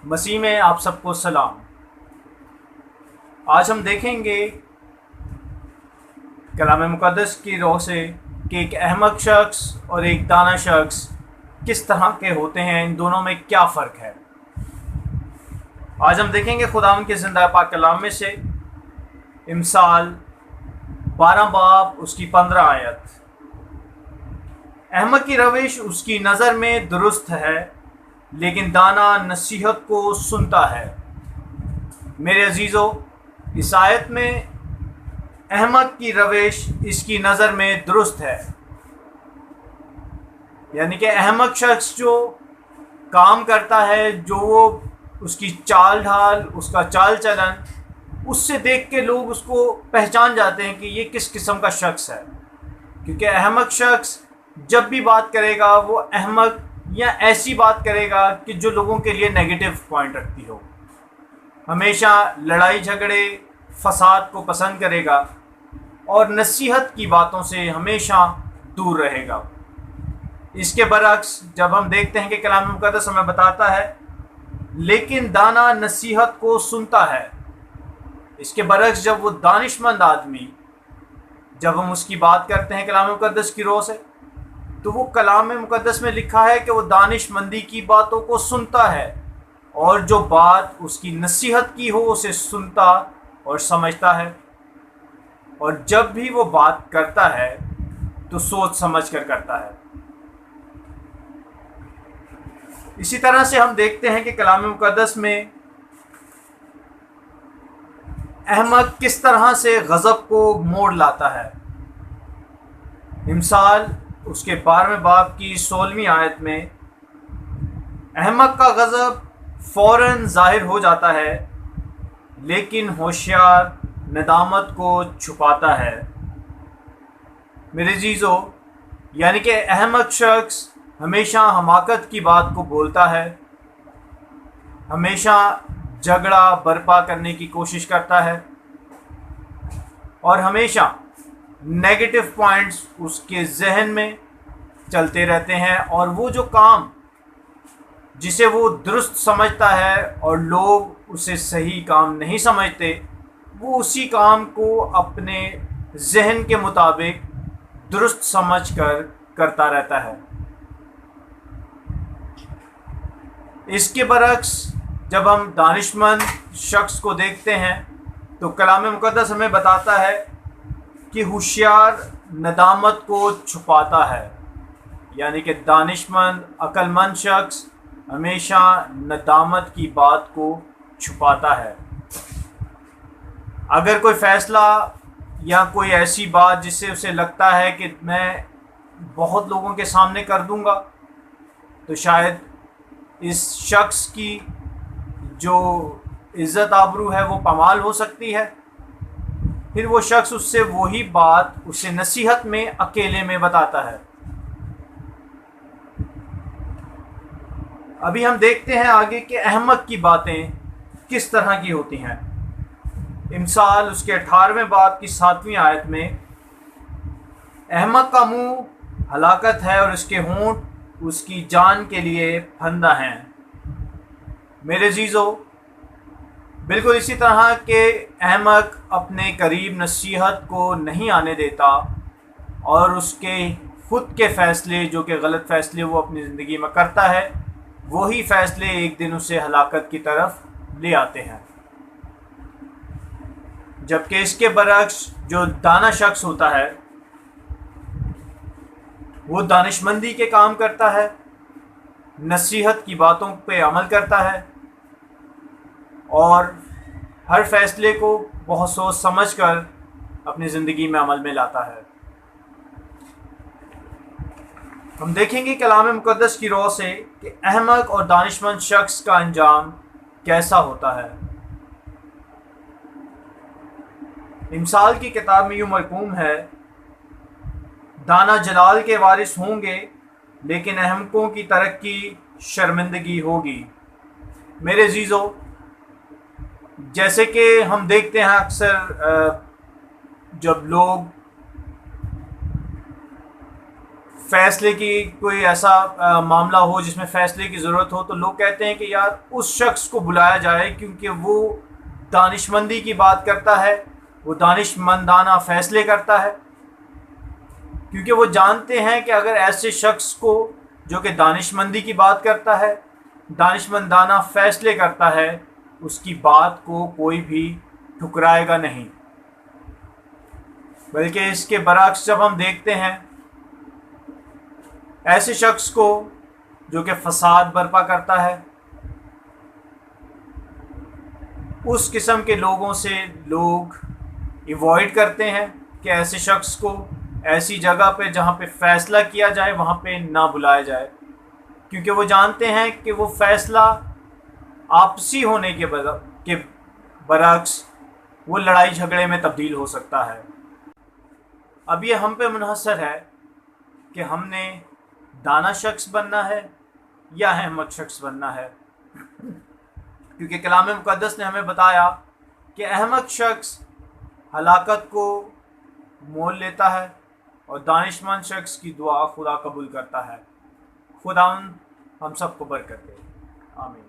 مسیح میں آپ سب کو سلام۔ آج ہم دیکھیں گے کلام مقدس کی روح سے کہ ایک احمق شخص اور ایک دانا شخص کس طرح کے ہوتے ہیں، ان دونوں میں کیا فرق ہے۔ آج ہم دیکھیں گے خداوند کے زندہ پاک کلام میں سے امثال 12 باب اس کی 15 آیت۔ احمق کی روش اس کی نظر میں درست ہے، لیکن دانا نصیحت کو سنتا ہے۔ میرے عزیزو، اس آیت میں احمق کی روش اس کی نظر میں درست ہے، یعنی کہ احمق شخص جو کام کرتا ہے، جو وہ اس کی چال ڈھال، اس کا چال چلن، اس سے دیکھ کے لوگ اس کو پہچان جاتے ہیں کہ یہ کس قسم کا شخص ہے، کیونکہ احمق شخص جب بھی بات کرے گا وہ احمق یا ایسی بات کرے گا کہ جو لوگوں کے لیے نیگیٹو پوائنٹ رکھتی ہو، ہمیشہ لڑائی جھگڑے فساد کو پسند کرے گا اور نصیحت کی باتوں سے ہمیشہ دور رہے گا۔ اس کے برعکس جب ہم دیکھتے ہیں کہ کلام مقدس ہمیں بتاتا ہے لیکن دانا نصیحت کو سنتا ہے، اس کے برعکس جب وہ دانش مند آدمی، جب ہم اس کی بات کرتے ہیں کلام مقدس کی روح سے، تو وہ کلام مقدس میں لکھا ہے کہ وہ دانش مندی کی باتوں کو سنتا ہے، اور جو بات اس کی نصیحت کی ہو اسے سنتا اور سمجھتا ہے، اور جب بھی وہ بات کرتا ہے تو سوچ سمجھ کر کرتا ہے۔ اسی طرح سے ہم دیکھتے ہیں کہ کلام مقدس میں احمق کس طرح سے غضب کو موڑ لاتا ہے۔ امثال اس کے 12ویں باب کی 16ویں آیت میں احمق کا غضب فوراً ظاہر ہو جاتا ہے، لیکن ہوشیار ندامت کو چھپاتا ہے۔ میرے عزیزو، یعنی کہ احمق شخص ہمیشہ حماقت کی بات کو بولتا ہے، ہمیشہ جھگڑا برپا کرنے کی کوشش کرتا ہے، اور ہمیشہ نیگیٹو پوائنٹس اس کے ذہن میں چلتے رہتے ہیں، اور وہ جو کام جسے وہ درست سمجھتا ہے اور لوگ اسے صحیح کام نہیں سمجھتے، وہ اسی کام کو اپنے ذہن کے مطابق درست سمجھ کر کرتا رہتا ہے۔ اس کے برعکس جب ہم دانش مند شخص کو دیکھتے ہیں تو کلام مقدس ہمیں بتاتا ہے کہ ہوشیار ندامت کو چھپاتا ہے، یعنی کہ دانش مند عقل مند شخص ہمیشہ ندامت کی بات کو چھپاتا ہے۔ اگر کوئی فیصلہ یا کوئی ایسی بات جس سے اسے لگتا ہے کہ میں بہت لوگوں کے سامنے کر دوں گا، تو شاید اس شخص کی جو عزت آبرو ہے وہ پامال ہو سکتی ہے، پھر وہ شخص اس سے وہی بات اسے نصیحت میں اکیلے میں بتاتا ہے۔ ابھی ہم دیکھتے ہیں آگے کہ احمق کی باتیں کس طرح کی ہوتی ہیں۔ امثال اس کے 18ویں باب کی 7ویں آیت میں احمق کا منہ ہلاکت ہے اور اس کے ہونٹ اس کی جان کے لیے پھندہ ہیں۔ میرے عزیزو، بالکل اسی طرح کہ احمق اپنے قریب نصیحت کو نہیں آنے دیتا اور اس کے خود کے فیصلے جو کہ غلط فیصلے وہ اپنی زندگی میں کرتا ہے، وہی فیصلے ایک دن اسے ہلاکت کی طرف لے آتے ہیں، جبکہ اس کے برعکس جو دانا شخص ہوتا ہے وہ دانش مندی کے کام کرتا ہے، نصیحت کی باتوں پہ عمل کرتا ہے، اور ہر فیصلے کو بہت سوچ سمجھ کر اپنی زندگی میں عمل میں لاتا ہے۔ ہم دیکھیں گے کلام مقدس کی روح سے کہ احمق اور دانش مند شخص کا انجام کیسا ہوتا ہے۔ امثال کی کتاب میں یوں مرقوم ہے، دانا جلال کے وارث ہوں گے، لیکن احمقوں کی ترقی شرمندگی ہوگی۔ میرے عزیزو، جیسے کہ ہم دیکھتے ہیں اکثر جب لوگ فیصلے کی کوئی ایسا معاملہ ہو جس میں فیصلے کی ضرورت ہو، تو لوگ کہتے ہیں کہ یار اس شخص کو بلایا جائے کیونکہ وہ دانش مندی کی بات کرتا ہے، وہ دانش مندانہ فیصلے کرتا ہے، کیونکہ وہ جانتے ہیں کہ اگر ایسے شخص کو جو کہ دانش مندی کی بات کرتا ہے، دانش مندانہ فیصلے کرتا ہے، اس کی بات کو کوئی بھی ٹھکرائے گا نہیں۔ بلکہ اس کے برعکس جب ہم دیکھتے ہیں ایسے شخص کو جو کہ فساد برپا کرتا ہے، اس قسم کے لوگوں سے لوگ ایوائڈ کرتے ہیں کہ ایسے شخص کو ایسی جگہ پہ جہاں پہ فیصلہ کیا جائے وہاں پہ نہ بلایا جائے، کیونکہ وہ جانتے ہیں کہ وہ فیصلہ آپسی ہونے کے برعکس وہ لڑائی جھگڑے میں تبدیل ہو سکتا ہے۔ اب یہ ہم پہ منحصر ہے کہ ہم نے دانا شخص بننا ہے یا احمق شخص بننا ہے، کیونکہ کلام مقدس نے ہمیں بتایا کہ احمق شخص ہلاکت کو مول لیتا ہے اور دانش مند شخص کی دعا خدا قبول کرتا ہے۔ خدا ہم سب کو برکت دے، آمین۔